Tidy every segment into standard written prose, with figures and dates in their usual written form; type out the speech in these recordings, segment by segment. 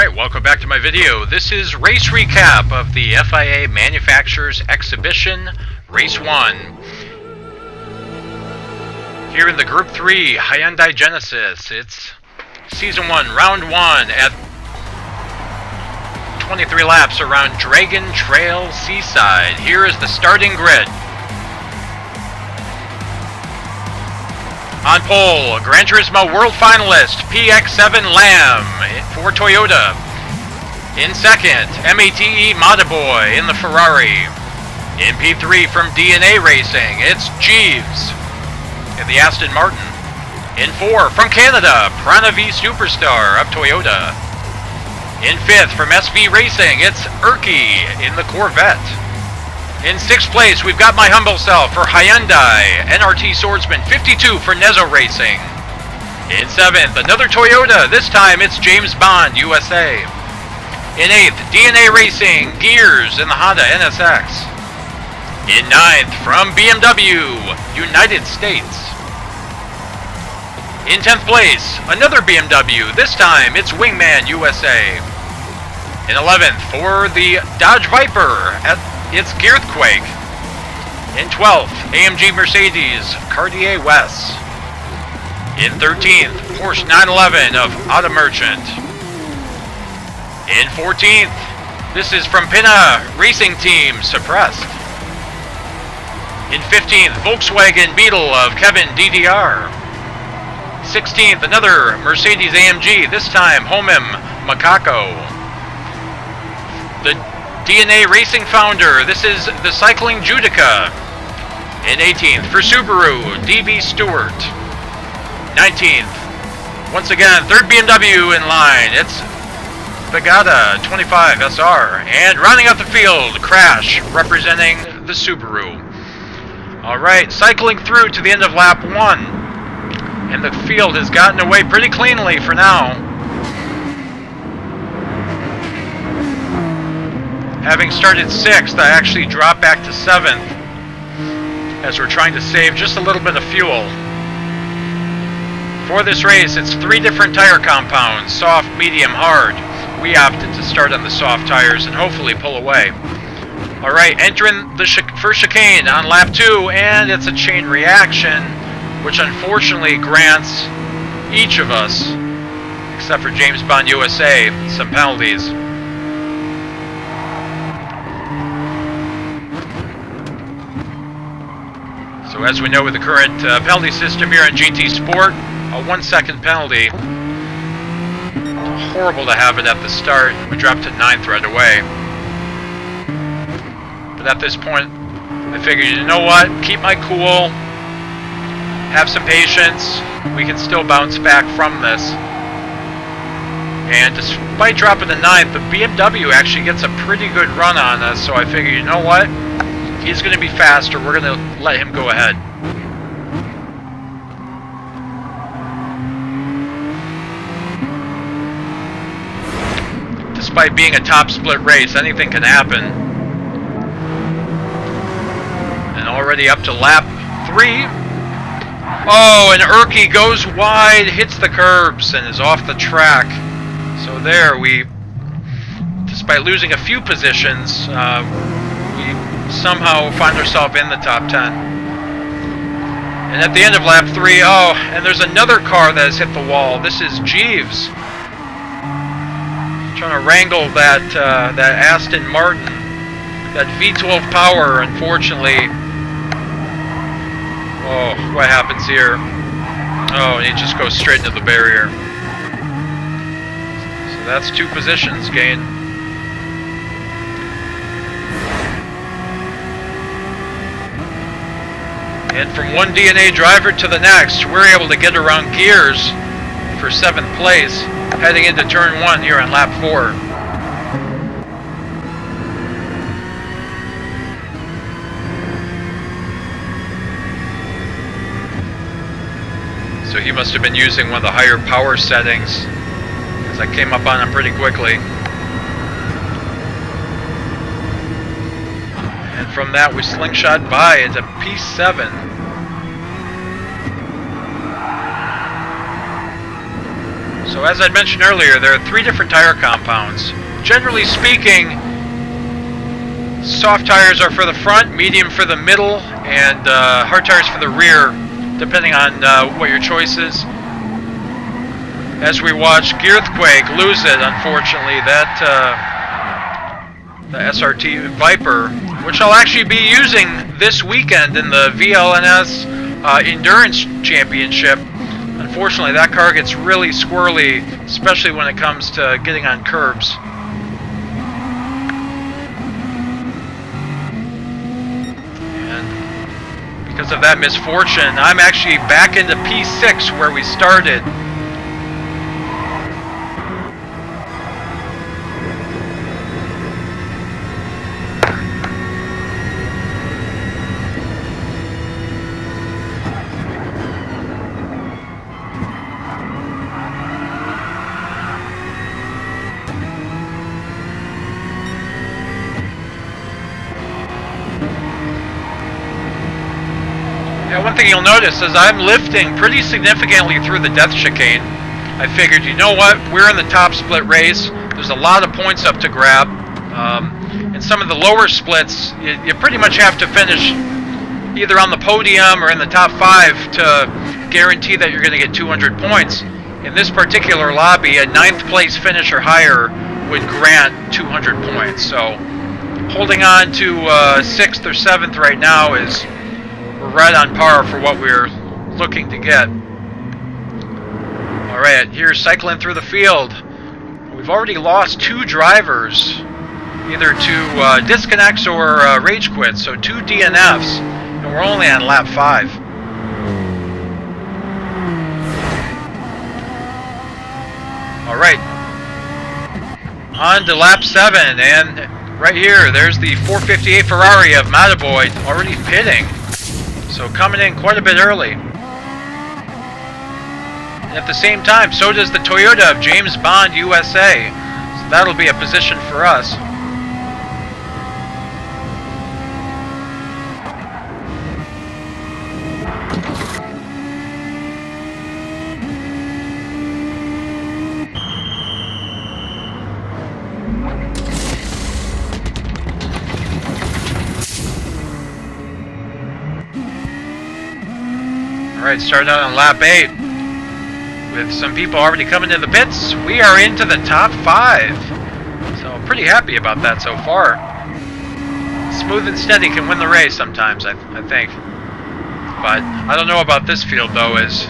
Alright, welcome back to my video. This is race recap of the FIA Manufacturers Exhibition Race 1. Here in the Group 3 Hyundai Genesis, it's Season 1, Round 1 at 23 laps around Dragon Trail Seaside. Here is the starting grid. On pole, Gran Turismo World Finalist PX7 Lamb for Toyota. In second, MATE Mataboy in the Ferrari. In P3 from DNA Racing, it's Jeeves in the Aston Martin. In 4 from Canada, Pranav Superstar of Toyota. In 5th from SV Racing, it's Urki in the Corvette. In 6th place, we've got my humble self for Hyundai, NRT Swordsman 52 for Nezzo Racing. In 7th, another Toyota, this time it's James Bond USA. In 8th, DNA Racing, Gears in the Honda NSX. In 9th, from BMW, United States. In 10th place, another BMW, this time it's Wingman USA. In 11th, for the Dodge Viper, it's Gearthquake. In 12th, AMG Mercedes Cartier West. In 13th, Porsche 911 of Auto Merchant. In 14th, this is from Pinna Racing Team Suppressed. In 15th, Volkswagen Beetle of Kevin DDR. 16th, another Mercedes AMG, this time Homem Macaco. The DNA Racing Founder, this is the Cycling Judica. In 18th, for Subaru, DB Stewart. 19th, once again, third BMW in line, it's Vegata 25 SR. And rounding out the field, Crash, representing the Subaru. Alright, cycling through to the end of lap 1. And the field has gotten away pretty cleanly for now. Having started 6th, I actually dropped back to 7th as we're trying to save just a little bit of fuel. For this race, it's 3 different tire compounds, soft, medium, hard. We opted to start on the soft tires and hopefully pull away. Alright, entering the first chicane on lap 2, and it's a chain reaction, which unfortunately grants each of us, except for James Bond USA, some penalties. So as we know with the current penalty system here in GT Sport, a 1-second penalty. Horrible to have it at the start. We dropped to 9th right away. But at this point, I figured, you know what? Keep my cool. Have some patience. We can still bounce back from this. And despite dropping to 9th, the BMW actually gets a pretty good run on us. So I figured, you know what? He's going to be faster. We're going to let him go ahead. Despite being a top split race, anything can happen. And already up to lap 3. Oh, and Urki goes wide, hits the curbs, and is off the track. So there, despite losing a few positions, we somehow find ourselves in the top 10. And at the end of lap 3, oh, and there's another car that has hit the wall. This is Jeeves. Trying to wrangle that Aston Martin, that V12 power, unfortunately. Oh, what happens here? Oh, and he just goes straight into the barrier. So that's 2 positions gained. And from one DNA driver to the next, we're able to get around Gears for 7th place, heading into turn 1 here on lap 4. So he must have been using one of the higher power settings, because I came up on him pretty quickly. And from that, we slingshot by into P7. So as I mentioned earlier, there are 3 different tire compounds. Generally speaking, soft tires are for the front, medium for the middle, and hard tires for the rear, depending on what your choice is. As we watch Gearthquake lose it, unfortunately, the SRT Viper, which I'll actually be using this weekend in the VLNS Endurance Championship. Unfortunately, that car gets really squirrely, especially when it comes to getting on curbs. And because of that misfortune, I'm actually back into P6 where we started. One thing you'll notice is I'm lifting pretty significantly through the death chicane. I figured, you know what, we're in the top split race. There's a lot of points up to grab. In some of the lower splits, you pretty much have to finish either on the podium or in the top 5 to guarantee that you're going to get 200 points. In this particular lobby, a 9th place finish or higher would grant 200 points. So holding on to 6th or 7th right now is... we're right on par for what we're looking to get. Alright, here's cycling through the field. We've already lost 2 drivers, either to disconnects or rage quits, so 2 DNFs, and we're only on lap 5. Alright, on to lap 7, and right here, there's the 458 Ferrari of Mataboy already pitting. So coming in quite a bit early. And at the same time, so does the Toyota of James Bond USA. So that'll be a position for us. Alright, starting out on lap 8 with some people already coming to the pits. We are into the top 5. So I'm pretty happy about that so far. Smooth and steady can win the race sometimes, I think. But I don't know about this field though, as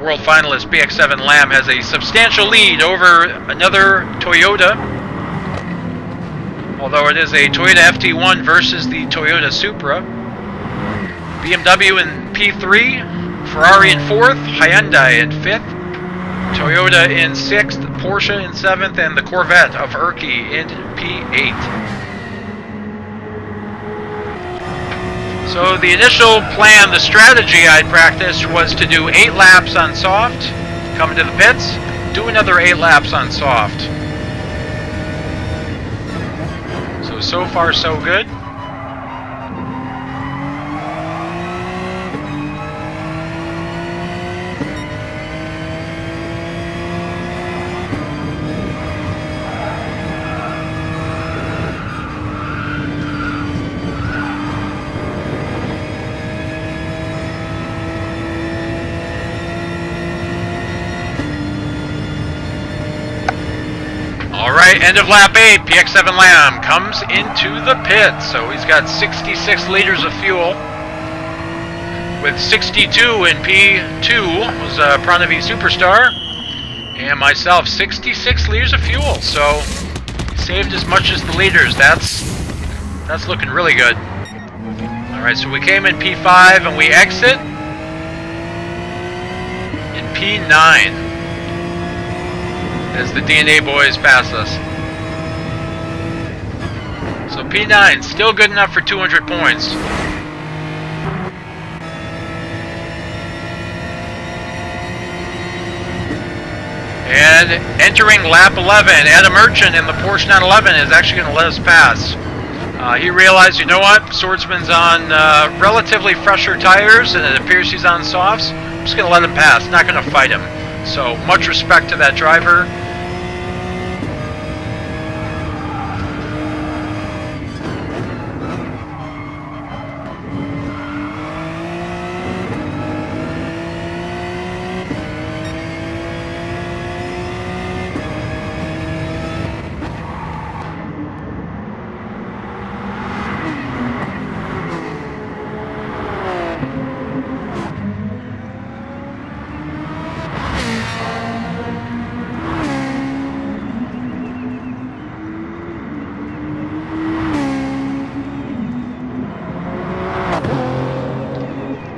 world finalist BX7 Lamb has a substantial lead over another Toyota. Although it is a Toyota FT1 versus the Toyota Supra. BMW in P3. Ferrari in 4th, Hyundai in 5th, Toyota in 6th, Porsche in 7th, and the Corvette of Urki in P8. So the initial plan, the strategy I practiced was to do 8 laps on soft, come into the pits, do another 8 laps on soft. So far so good. End of lap 8, PX7 Lamb comes into the pit. So he's got 66 liters of fuel. With 62 in P2 was Pranavi Superstar. And myself, 66 liters of fuel. So saved as much as the liters. That's looking really good. Alright, so we came in P5 and we exit in P9. As the DNA boys pass us. So P9, still good enough for 200 points. And entering lap 11, Adam Merchant in the Porsche 911 is actually going to let us pass. He realized, you know what, Swordsman's on relatively fresher tires, and it appears he's on softs. I'm just going to let him pass, not going to fight him. So much respect to that driver.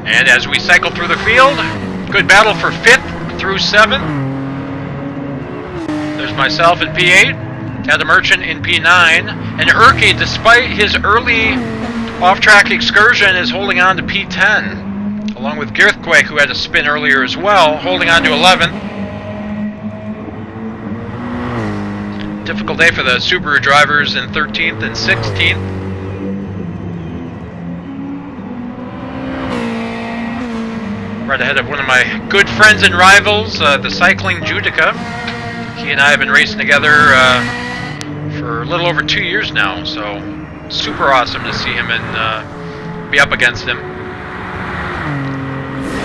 And as we cycle through the field, good battle for 5th through 7th. There's myself in P8, Adam Merchant in P9, and Erky, despite his early off-track excursion, is holding on to P10, along with Girthquake, who had a spin earlier as well, holding on to 11th. Difficult day for the Subaru drivers in 13th and 16th. Right ahead of one of my good friends and rivals, the cycling Judica. He and I have been racing together for a little over 2 years now, so super awesome to see him and be up against him.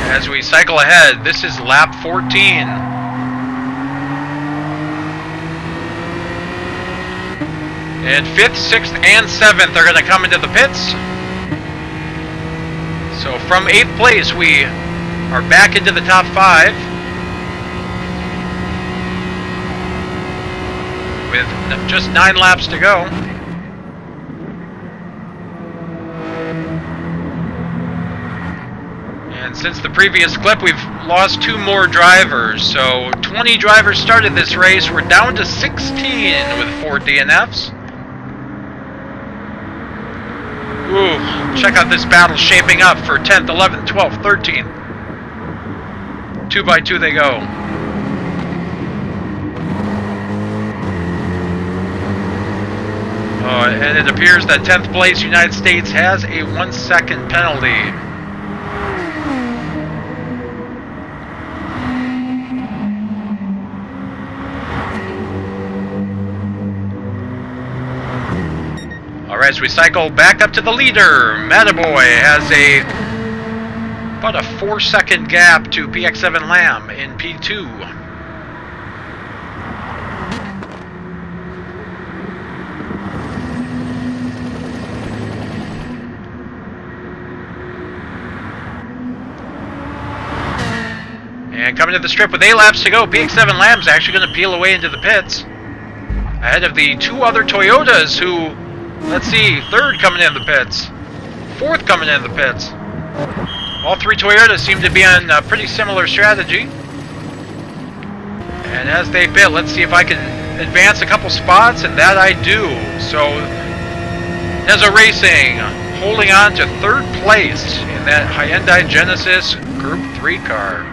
As we cycle ahead, this is lap 14. And 5th, 6th, and 7th are going to come into the pits. So from 8th place, we are back into the top 5 with just 9 laps to go. And since the previous clip, we've lost 2 more drivers. So 20 drivers started this race. We're down to 16 with 4 DNFs. Ooh, check out this battle shaping up for 10th, 11th, 12th, 13th. 2 by 2 they go. And it appears that 10th place United States has a 1 second penalty. Alright, so we cycle back up to the leader. Mataboy has about a 4 second gap to PX7 Lamb in P2. And coming to the strip with 8 laps to go, PX7 Lamb's actually going to peel away into the pits. Ahead of the 2 other Toyotas who, let's see, 3rd coming in the pits, 4th coming in the pits. All 3 Toyotas seem to be on a pretty similar strategy. And as they pit, let's see if I can advance a couple spots, and that I do. So, Nezza Racing holding on to 3rd place in that Hyundai Genesis Group 3 car.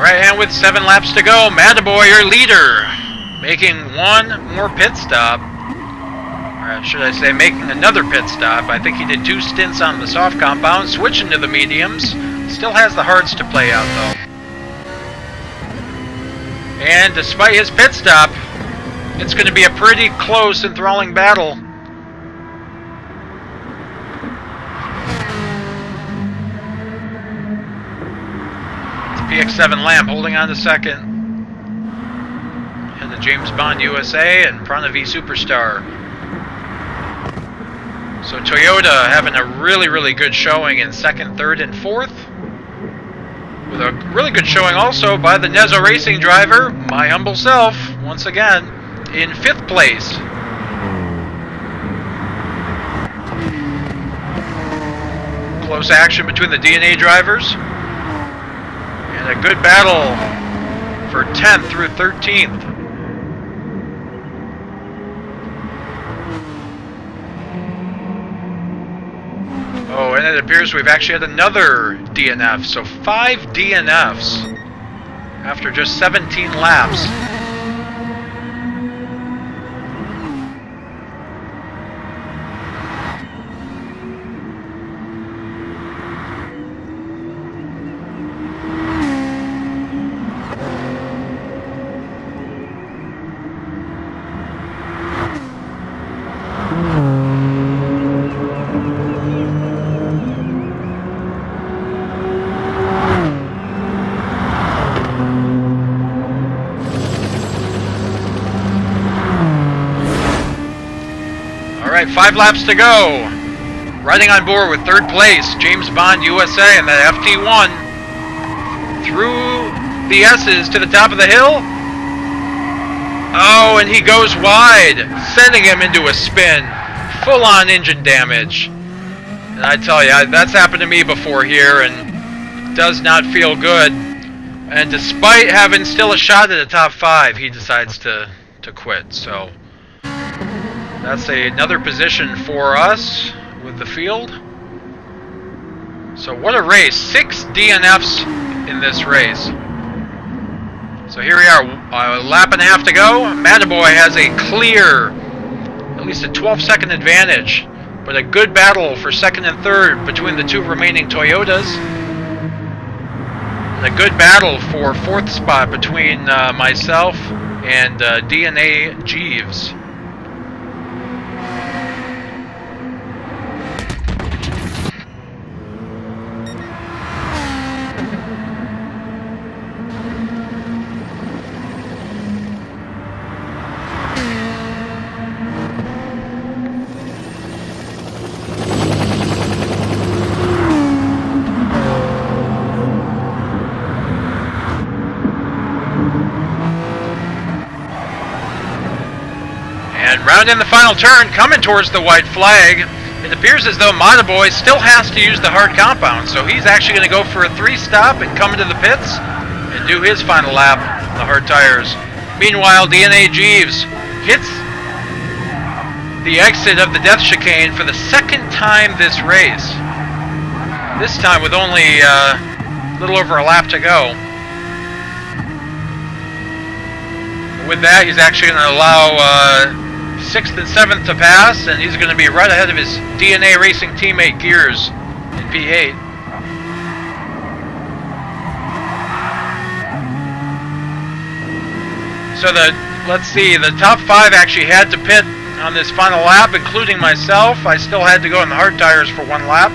And with 7 laps to go, Mataboy, your leader, making 1 more pit stop. Or should I say, making another pit stop. I think he did 2 stints on the soft compound, switching to the mediums. Still has the hards to play out, though. And despite his pit stop, it's going to be a pretty close, enthralling battle. PX7 Lamb holding on to 2nd. And the James Bond USA and Pranavi Superstar. So Toyota having a really good showing in 2nd, 3rd, and 4th. With a really good showing also by the Nezza Racing driver, my humble self, once again, in 5th place. Close action between the DNA drivers. And a good battle for 10th through 13th. Oh, and it appears we've actually had another DNF. So 5 DNFs after just 17 laps. Alright, 5 laps to go. Riding on board with 3rd place, James Bond USA in that FT1. Through the S's to the top of the hill. Oh, and he goes wide, sending him into a spin. Full-on engine damage. And I tell you, that's happened to me before here, and does not feel good. And despite having still a shot at the top 5, he decides to quit. So that's another position for us with the field. So what a race. 6 DNFs in this race. So here we are, a lap and a half to go. Mataboy has a clear, at least a 12-second advantage, but a good battle for 2nd and 3rd between the 2 remaining Toyotas. And a good battle for 4th spot between myself and DNA Jeeves. Round in the final turn, coming towards the white flag. It appears as though Mataboy still has to use the hard compound, so he's actually going to go for a 3-stop and come into the pits and do his final lap on the hard tires. Meanwhile, DNA Jeeves hits the exit of the death chicane for the 2nd time this race. This time with only a little over a lap to go. With that, he's actually going to allow 6th and 7th to pass, and he's going to be right ahead of his DNA Racing teammate Gears in P8. So let's see, the top 5 actually had to pit on this final lap, including myself. I still had to go in the hard tires for 1 lap.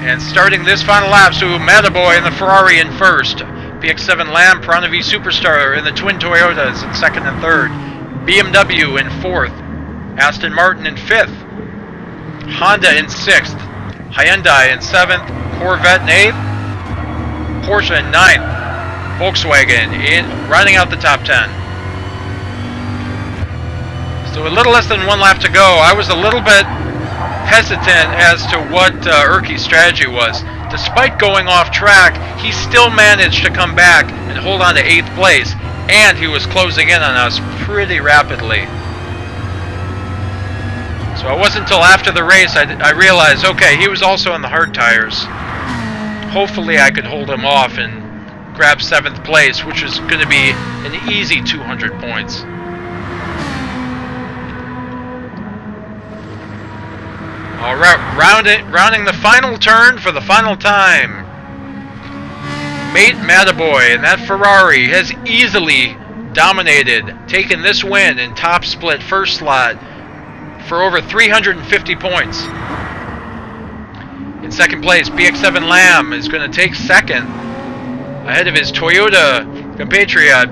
And starting this final lap, so Mataboy in the Ferrari in 1st. PX7 Lamb, Piranha V Superstar in the twin Toyotas in 2nd and 3rd. BMW in 4th. Aston Martin in 5th. Honda in 6th. Hyundai in 7th. Corvette in 8th. Porsche in 9th. Volkswagen rounding out the top 10. So a little less than 1 lap to go. I was a little bit hesitant as to what Urqui's strategy was. Despite going off track, he still managed to come back and hold on to 8th place, and he was closing in on us pretty rapidly. So it wasn't until after the race I realized, okay, he was also on the hard tires. Hopefully I could hold him off and grab 7th place, which is going to be an easy 200 points. Alright, rounding the final turn for the final time. Mate Mataboy and that Ferrari has easily dominated, taken this win in top split 1st slot for over 350 points. In 2nd place, BX7 Lamb is going to take 2nd, ahead of his Toyota compatriot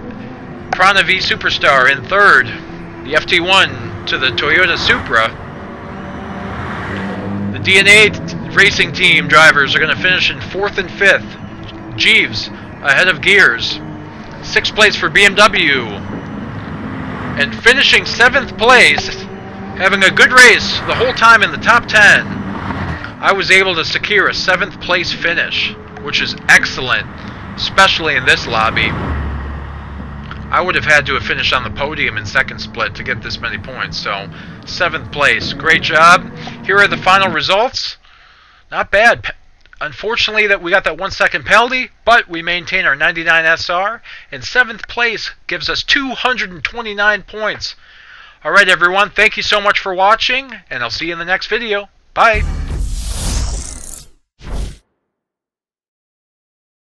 Piranha V Superstar in 3rd. The FT1 to the Toyota Supra. The DNA Racing Team drivers are going to finish in 4th and 5th. Jeeves ahead of Gears. 6th place for BMW. And finishing 7th place, having a good race the whole time in the top 10, I was able to secure a 7th place finish, which is excellent, especially in this lobby. I would have had to have finished on the podium in second split to get this many points. So, 7th place. Great job. Here are the final results. Not bad. Unfortunately, that we got that 1 second penalty, but we maintain our 99 SR, and 7th place gives us 229 points. Alright everyone, thank you so much for watching, and I'll see you in the next video. Bye!